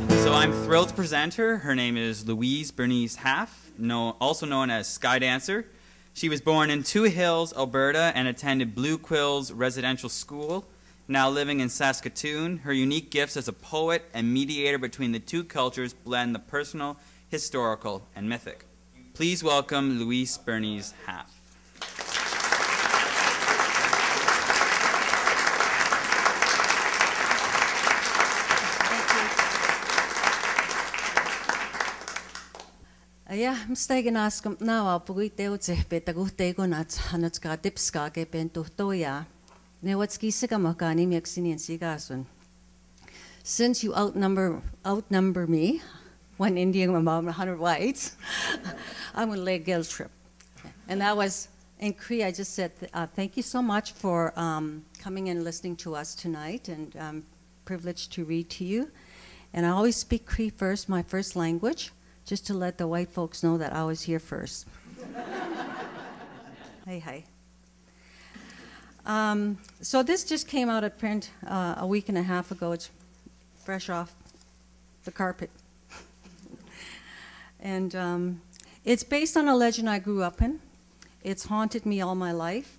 So I'm thrilled to present her. Her name is Louise Bernice Halfe, also known as Sky Dancer. She was born in Two Hills, Alberta, and attended Blue Quills Residential School. Now living in Saskatoon, her unique gifts as a poet and mediator between the two cultures blend the personal, historical, and mythic. Please welcome Louise Bernice Halfe. Ja, mstaigenaskum nawa puguiteutse petaguhteigunat hanutska tipska kepentuhtoja. Newatskisakamaka miaksinian sigasun. Since you outnumber me, one Indian among 100 whites, I'm going to lay a guilt trip. And that was in Cree. I just said thank you so much for coming and listening to us tonight, and I'm privileged to read to you. And I always speak Cree first, my first language, just to let the white folks know that I was here first. Hi. So this just came out of print a week and a half ago. It's fresh off the carpet. And it's based on a legend I grew up in. It's haunted me all my life.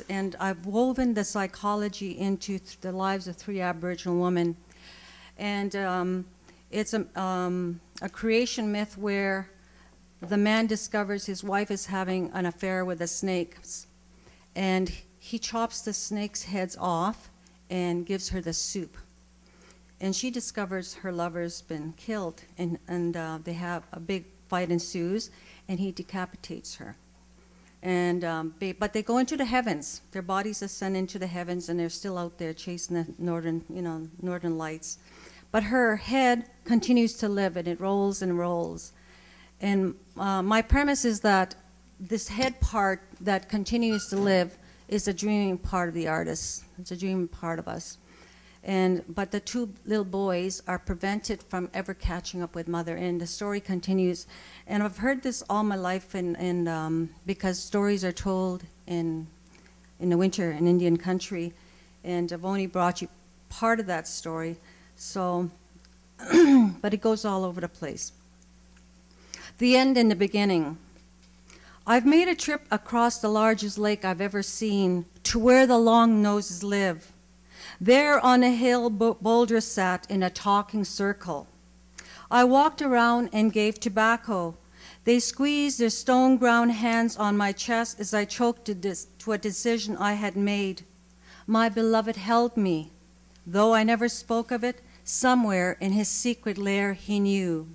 And I've woven the psychology into the lives of 3 Aboriginal women. And it's a creation myth where the man discovers his wife is having an affair with the snakes, and he chops the snake's heads off and gives her the soup. And she discovers her lover's been killed, and they have a big fight ensues, and he decapitates her. And but they go into the heavens. Their bodies ascend into the heavens, and they're still out there chasing the northern lights. But her head continues to live, and it rolls and rolls. And my premise is that this head part that continues to live is a dreaming part of the artist. It's a dreaming part of us. But the 2 little boys are prevented from ever catching up with mother, and the story continues. And I've heard this all my life, because stories are told in the winter in Indian country, and I've only brought you part of that story. So, but it goes all over the place. The end and the beginning. I've made a trip across the largest lake I've ever seen to where the long noses live. There on a hill, boulders sat in a talking circle. I walked around and gave tobacco. They squeezed their stone-ground hands on my chest as I choked to a decision I had made. My beloved held me. Though I never spoke of it, somewhere in his secret lair he knew.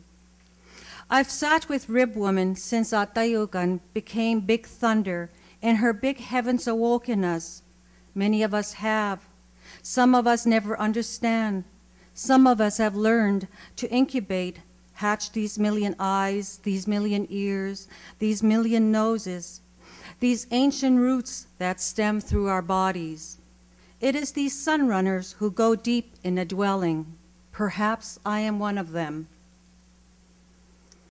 I've sat with Rib Woman since Atayugan became Big Thunder, and her big heavens awoke in us. Many of us have. Some of us never understand. Some of us have learned to incubate, hatch these million eyes, these million ears, these million noses, these ancient roots that stem through our bodies. It is these sunrunners who go deep in a dwelling. Perhaps I am one of them.